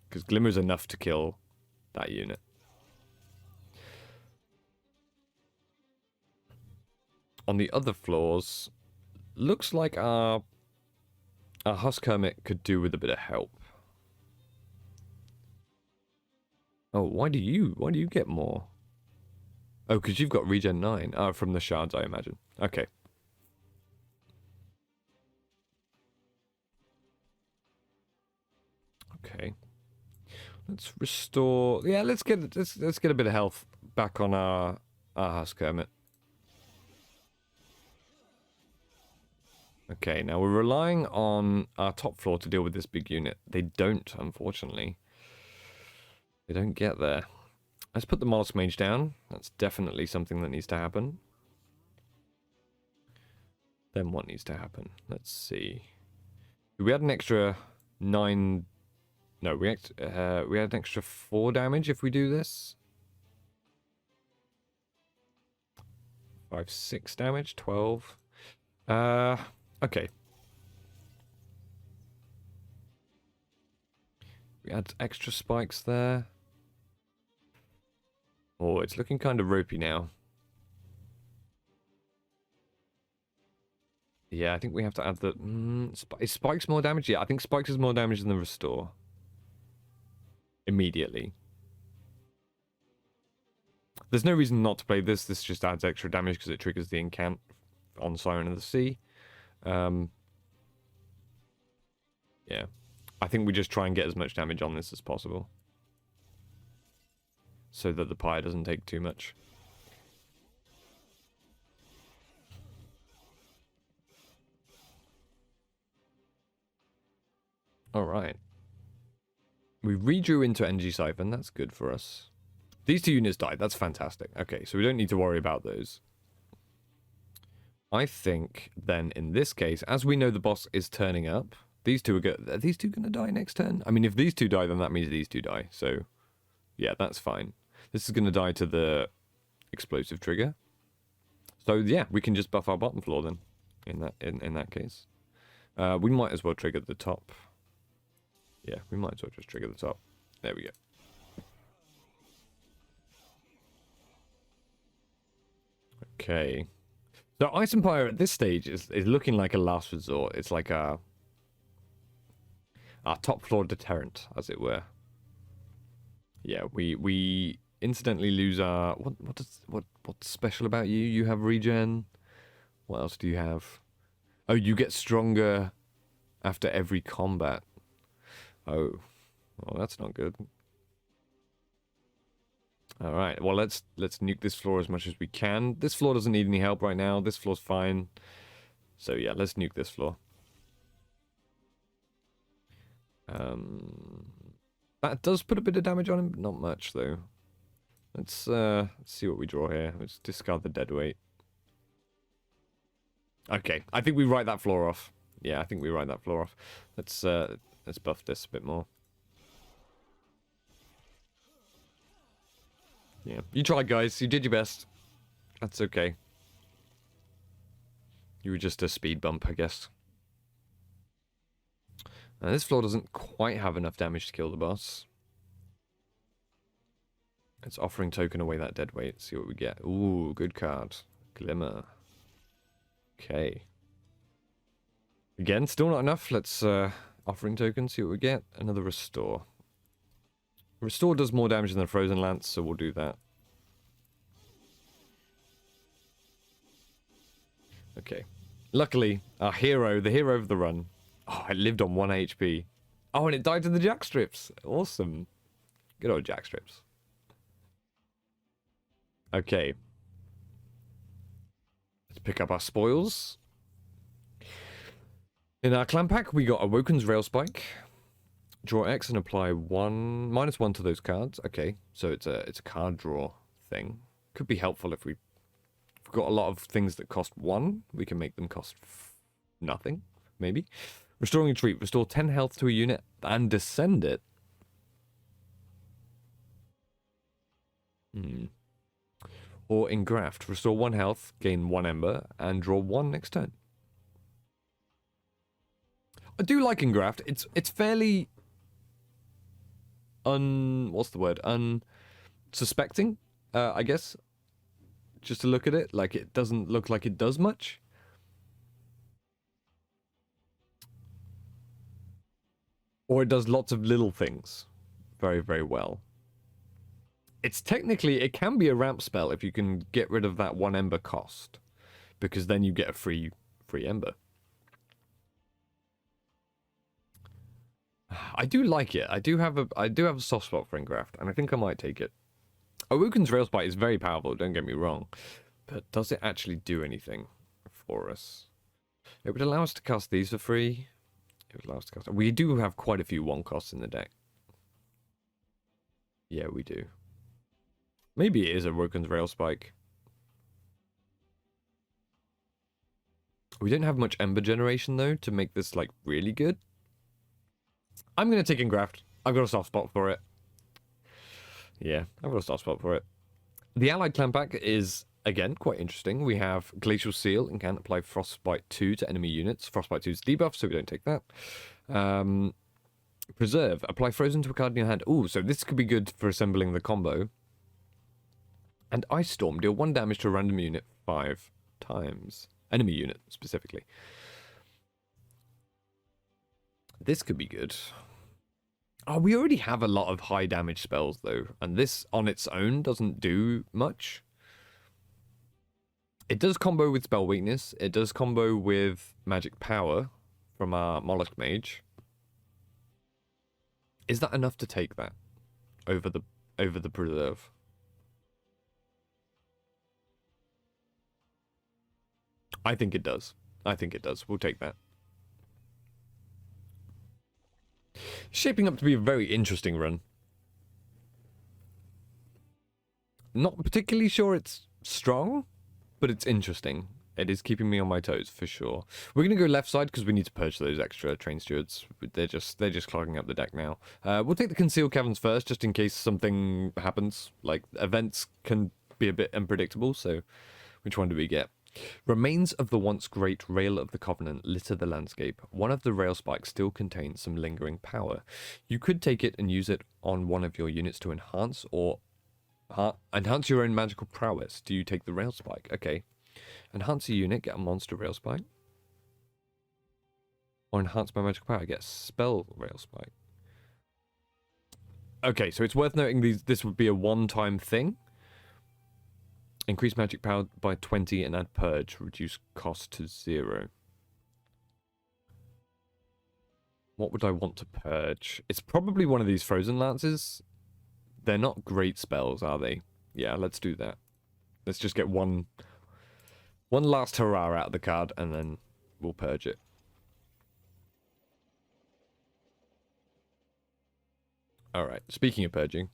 Because Glimmer is enough to kill that unit. On the other floors, looks like our Husk Hermit could do with a bit of help. Oh, why do you get more? Oh, because you've got regen 9. Oh, from the shards, I imagine. Okay. Okay. Let's restore. Yeah, let's get a bit of health back on our Husk Hermit. Okay, now we're relying on our top floor to deal with this big unit. They don't, unfortunately. They don't get there. Let's put the Mollusk Mage down. That's definitely something that needs to happen. Then what needs to happen? Let's see. We had an extra 9... No, we had an extra 4 damage if we do this. 5, 6 damage, 12. Okay. We had extra spikes there. Oh, it's looking kind of ropey now. Yeah, I think we have to add the... is spikes more damage? Yeah, I think spikes is more damage than the Restore. Immediately. There's no reason not to play this. This just adds extra damage because it triggers the incant on Siren of the Sea. Yeah. I think we just try and get as much damage on this as possible. So that the pyre doesn't take too much. Alright. We redrew into Energy Siphon. That's good for us. These two units died. That's fantastic. Okay, so we don't need to worry about those. I think then in this case, as we know the boss is turning up, these two are these two going to die next turn? I mean, if these two die, then that means these two die. So, yeah, that's fine. This is going to die to the explosive trigger. So, yeah, we can just buff our bottom floor then in that case. We might as well trigger the top. Yeah, we might as well just trigger the top. There we go. Okay. So Ice Empire at this stage is looking like a last resort. It's like our top floor deterrent, as it were. Yeah, we incidentally lose our what's special about you? You have regen. What else do you have? Oh, you get stronger after every combat. Oh, well, that's not good. All right. Well, let's nuke this floor as much as we can. This floor doesn't need any help right now. This floor's fine. So yeah, let's nuke this floor. That does put a bit of damage on him, but not much though. Let's see what we draw here. Let's discard the dead weight. Okay, I think we write that floor off. Yeah, I think we write that floor off. Let's buff this a bit more. Yeah, you tried, guys. You did your best. That's okay. You were just a speed bump, I guess. Now, this floor doesn't quite have enough damage to kill the boss. It's offering token away that dead weight. See what we get. Ooh, good card. Glimmer. Okay. Again, still not enough. Let's offering token, see what we get. Another restore. Restore does more damage than the frozen lance, so we'll do that. Okay. Luckily, our hero, the hero of the run. Oh, it lived on 1 HP. Oh, and it died to the jackstrips. Awesome. Good old jackstrips. Okay. Let's pick up our spoils. In our clan pack, we got Awoken's Rail Spike. Draw X and apply -1 to those cards. Okay, so it's a card draw thing. Could be helpful if we've got a lot of things that cost 1. We can make them cost nothing, maybe. Restoring Retreat. Restore 10 health to a unit and descend it. Or Engraft. Restore 1 health, gain 1 ember, and draw 1 next turn. I do like Engraft. It's fairly what's the word? Unsuspecting, I guess. Just to look at it, like it doesn't look like it does much. Or it does lots of little things very, very well. It's technically, it can be a ramp spell if you can get rid of that 1 ember cost. Because then you get a free ember. I do like it. I do have a soft spot for Engraft, and I think I might take it. Awoken's Rail Spike is very powerful, don't get me wrong. But does it actually do anything for us? It would allow us to cast these for free. It would allow us to cast... We do have quite a few 1 costs in the deck. Yeah, we do. Maybe it is Awoken's Rail Spike. We don't have much Ember generation, though, to make this, like, really good. I'm going to take Engraft. I've got a soft spot for it. Yeah, I've got a soft spot for it. The Allied Clan Pack is, again, quite interesting. We have Glacial Seal and can apply Frostbite 2 to enemy units. Frostbite 2 is debuff, so we don't take that. Preserve. Apply Frozen to a card in your hand. Ooh, so this could be good for assembling the combo. And Ice Storm. Deal 1 damage to a random unit 5 times. Enemy unit, specifically. This could be good. Oh, we already have a lot of high damage spells, though. And this, on its own, doesn't do much. It does combo with Spell Weakness. It does combo with Magic Power from our Mollusk Mage. Is that enough to take that over the Preserve? I think it does. I think it does. We'll take that. Shaping up to be a very interesting run. Not particularly sure it's strong, but it's interesting. It is keeping me on my toes for sure. We're gonna go left side because we need to purge those extra train stewards. They're just clogging up the deck now. We'll take the concealed caverns first, just in case something happens. Like events can be a bit unpredictable. So, which one do we get? Remains of the once great Rail of the Covenant litter the landscape. One of the rail spikes still contains some lingering power. You could take it and use it on one of your units to enhance or enhance your own magical prowess. Do you take the rail spike? Okay. Enhance a unit, get a monster rail spike. Or enhance my magical power, get a spell rail spike. Okay, so it's worth noting this would be a one-time thing. Increase magic power by 20 and add purge. Reduce cost to 0. What would I want to purge? It's probably one of these frozen lances. They're not great spells, are they? Yeah, let's do that. Let's just get one last hurrah out of the card, and then we'll purge it. Alright, speaking of purging,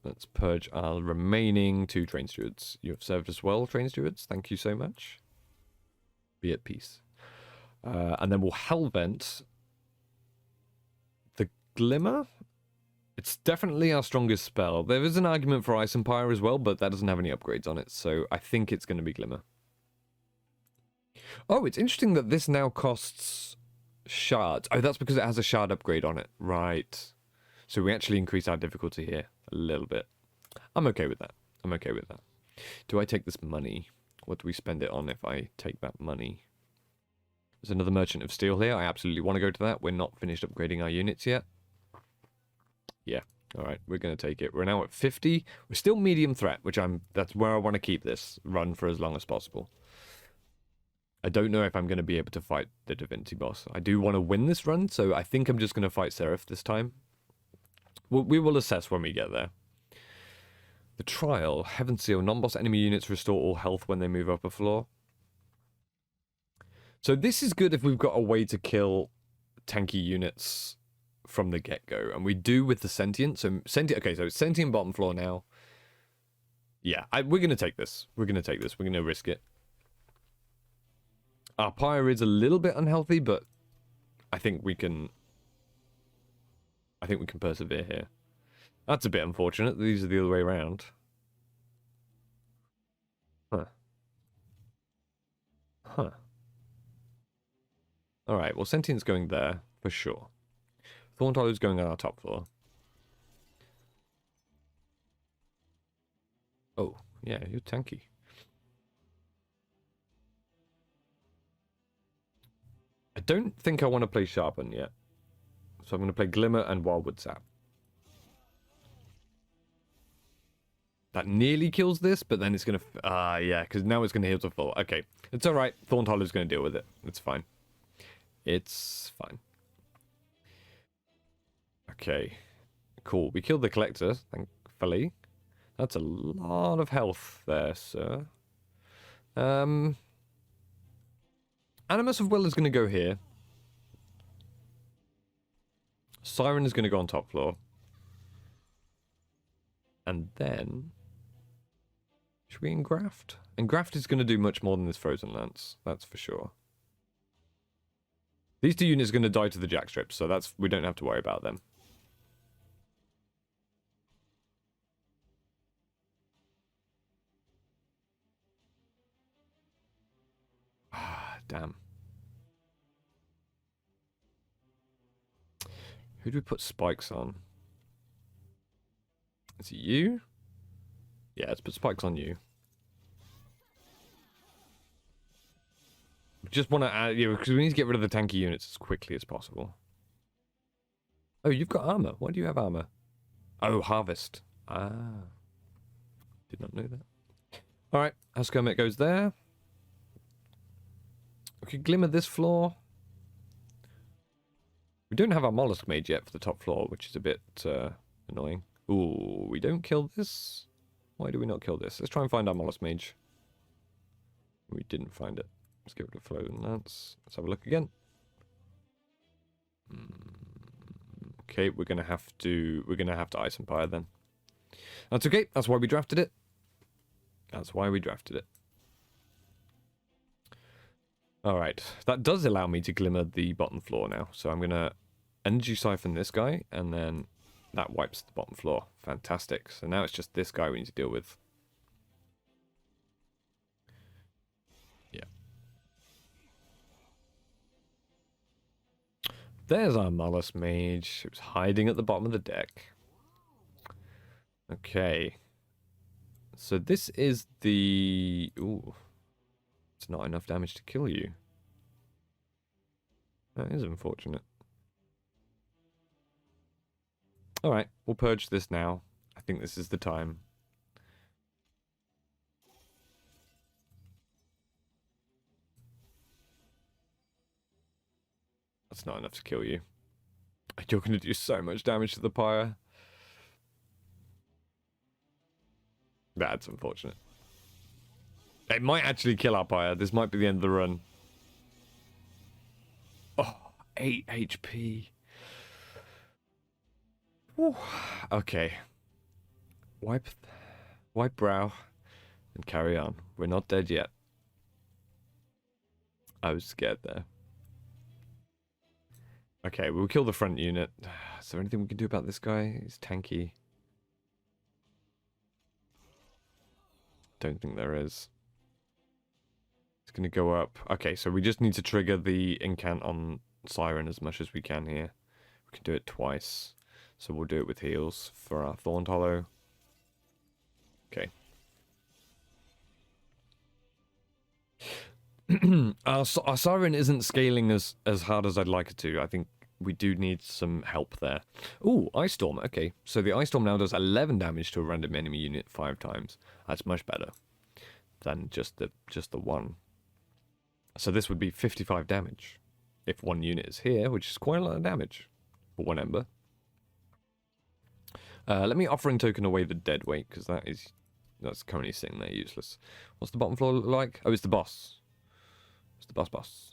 let's purge our remaining 2 train stewards. You have served us well, train stewards. Thank you so much. Be at peace. And then we'll Hellvent the Glimmer. It's definitely our strongest spell. There is an argument for Ice Empire as well, but that doesn't have any upgrades on it, so I think it's going to be Glimmer. Oh, it's interesting that this now costs shards. Oh, that's because it has a shard upgrade on it. Right. So we actually increase our difficulty here a little bit. I'm okay with that. I'm okay with that. Do I take this money? What do we spend it on if I take that money? There's another Merchant of Steel here. I absolutely want to go to that. We're not finished upgrading our units yet. Yeah. All right, we're going to take it. We're now at 50. We're still medium threat, that's where I want to keep this run for as long as possible. I don't know if I'm going to be able to fight the Divinity boss. I do want to win this run, so I think I'm just going to fight Seraph this time. We will assess when we get there. The Trial. Heaven Seal. Non-boss enemy units restore all health when they move up a floor. So this is good if we've got a way to kill tanky units from the get-go. And we do with the Sentient. So Sentient bottom floor now. Yeah, we're going to take this. We're going to take this. We're going to risk it. Our pyre is a little bit unhealthy, but I think we can persevere here. That's a bit unfortunate. These are the other way around. Huh. Huh. Alright, well, Sentient's going there, for sure. Thorntollow's going on our top floor. Oh, yeah, you're tanky. I don't think I want to play Sharpen yet. So I'm going to play Glimmer and Wildwood Sap. That nearly kills this, but then it's going to... yeah, because now it's going to heal to full. Okay, it's alright. Thorntollow's going to deal with it. It's fine. It's fine. Okay. Cool. We killed the Collector, thankfully. That's a lot of health there, sir. Animus of Will is going to go here. Siren is going to go on top floor. And then... should we engraft? Engraft is going to do much more than this Frozen Lance. That's for sure. These two units are going to die to the jackstrips, so we don't have to worry about them. Ah, damn. Who do we put spikes on? Is it you? Yeah, let's put spikes on you. Just want to add, because we need to get rid of the tanky units as quickly as possible. Oh, you've got armor. Why do you have armor? Oh, harvest. Ah. Did not know that. Alright, Askermit goes there. We could glimmer this floor. We don't have our Mollusk Mage yet for the top floor, which is a bit annoying. Ooh, we don't kill this? Why do we not kill this? Let's try and find our Mollusk Mage. We didn't find it. Let's get rid of Floating Lance. Let's have a look again. Okay, we're gonna have to Ice Empire then. That's okay. That's why we drafted it. That's why we drafted it. Alright, that does allow me to glimmer the bottom floor now. So I'm gonna Energy Siphon this guy, and then that wipes the bottom floor. Fantastic. So now it's just this guy we need to deal with. Yeah. There's our Mollusk Mage. It was hiding at the bottom of the deck. Okay. So this is the... Ooh. It's not enough damage to kill you. That is unfortunate. Alright, we'll purge this now. I think this is the time. That's not enough to kill you. You're going to do so much damage to the pyre. That's unfortunate. It might actually kill our pyre. This might be the end of the run. Oh, 8 HP. Whew. Okay. Wipe brow and carry on. We're not dead yet. I was scared there. Okay, we'll kill the front unit. Is there anything we can do about this guy? He's tanky. Don't think there is. It's going to go up. Okay, so we just need to trigger the incant on Siren as much as we can here. We can do it twice. So we'll do it with heals for our Thornhollow. Okay. Our Siren isn't scaling as hard as I'd like it to. I think we do need some help there. Ooh, Ice Storm. Okay, so the Ice Storm now does 11 damage to a random enemy unit 5 times. That's much better than just the one. So this would be 55 damage if one unit is here, which is quite a lot of damage for one ember. Let me offering token away the dead weight, because that's currently sitting there useless. What's the bottom floor look like? Oh, it's the boss. It's the boss.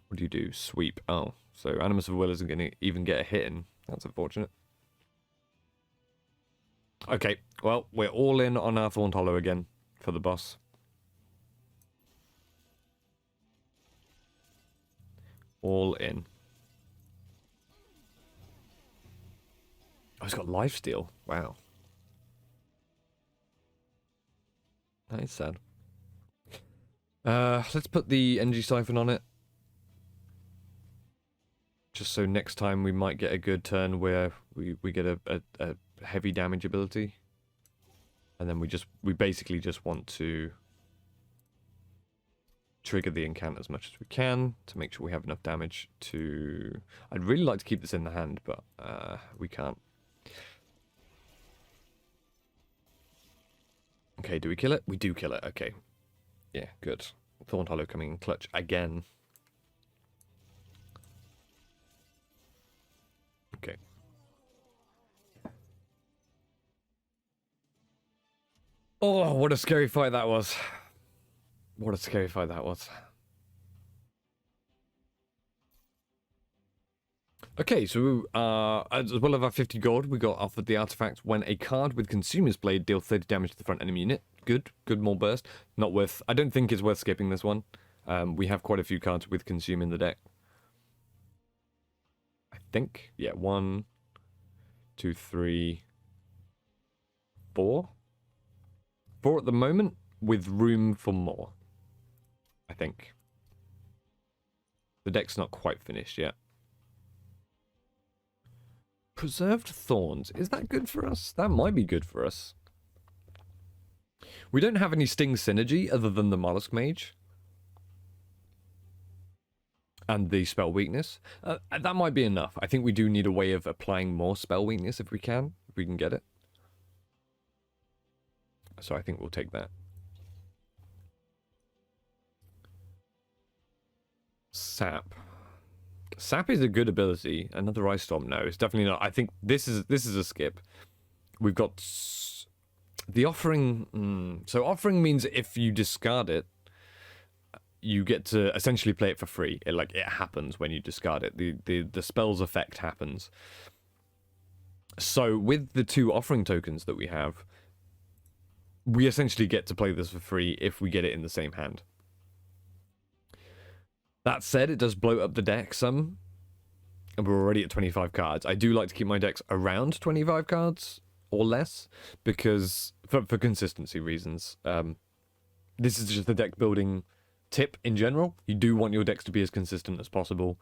What do you do? Sweep. Oh, so Animus of Will isn't going to even get a hit in. That's unfortunate. Okay, well, we're all in on our Thorned Hollow again for the boss. All in. Oh, it's got lifesteal. Wow. That is sad. Let's put the energy siphon on it. Just so next time we might get a good turn where we get a heavy damage ability. And then we basically just want to trigger the incant as much as we can to make sure we have enough damage to... I'd really like to keep this in the hand, but we can't. Okay, do we kill it? We do kill it, okay. Yeah, good. Thorned Hollow coming in clutch again. Okay. Oh, what a scary fight that was. What a scary fight that was. Okay, so as well as our 50 gold, we got offered the artifact when a card with Consumer's Blade deals 30 damage to the front enemy unit. Good more burst. Not worth... I don't think it's worth skipping this one. We have quite a few cards with Consume in the deck. I think. Yeah, 1, 2, 3, 4. 4 at the moment, with room for more. I think. The deck's not quite finished yet. Preserved Thorns. Is that good for us? That might be good for us. We don't have any Sting synergy other than the Mollusk Mage. And the spell weakness. That might be enough. I think we do need a way of applying more spell weakness if we can get it. So I think we'll take that. Sap. Sap is a good ability. Another Ice Storm? No, it's definitely not. I think this is a skip. We've got the offering. So offering means if you discard it, you get to essentially play it for free. It happens when you discard it. The spell's effect happens. So with the 2 offering tokens that we have, we essentially get to play this for free if we get it in the same hand. That said, it does bloat up the deck some, and we're already at 25 cards. I do like to keep my decks around 25 cards or less, because for consistency reasons. This is just the deck building tip in general. You do want your decks to be as consistent as possible.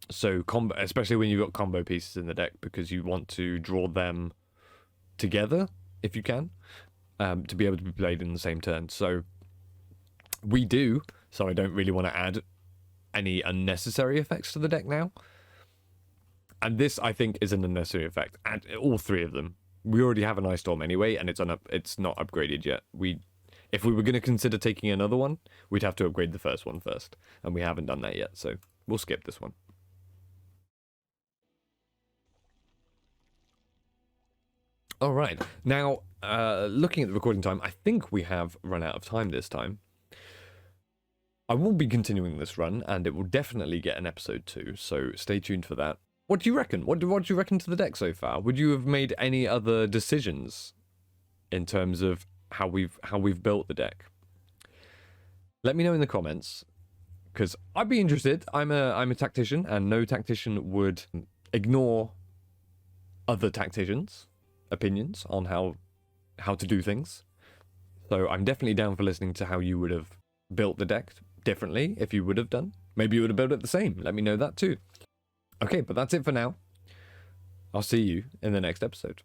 So combo, especially when you've got combo pieces in the deck, because you want to draw them together if you can, to be able to be played in the same turn. So we do. So I don't really want to add any unnecessary effects to the deck now. And this, I think, is an unnecessary effect. And all 3 of them. We already have an Ice Storm anyway, and it's not upgraded yet. If we were going to consider taking another one, we'd have to upgrade the first one first. And we haven't done that yet, so we'll skip this one. All right. Now, looking at the recording time, I think we have run out of time this time. I will be continuing this run, and it will definitely get an episode 2, so stay tuned for that. What do you reckon? What do you reckon to the deck so far? Would you have made any other decisions in terms of how we've built the deck? Let me know in the comments, because I'd be interested. I'm a tactician, and no tactician would ignore other tacticians' opinions on how to do things. So I'm definitely down for listening to how you would have built the deck differently, if you would have done. Maybe you would have built it the same. Let me know that too. Okay, but that's it for now. I'll see you in the next episode.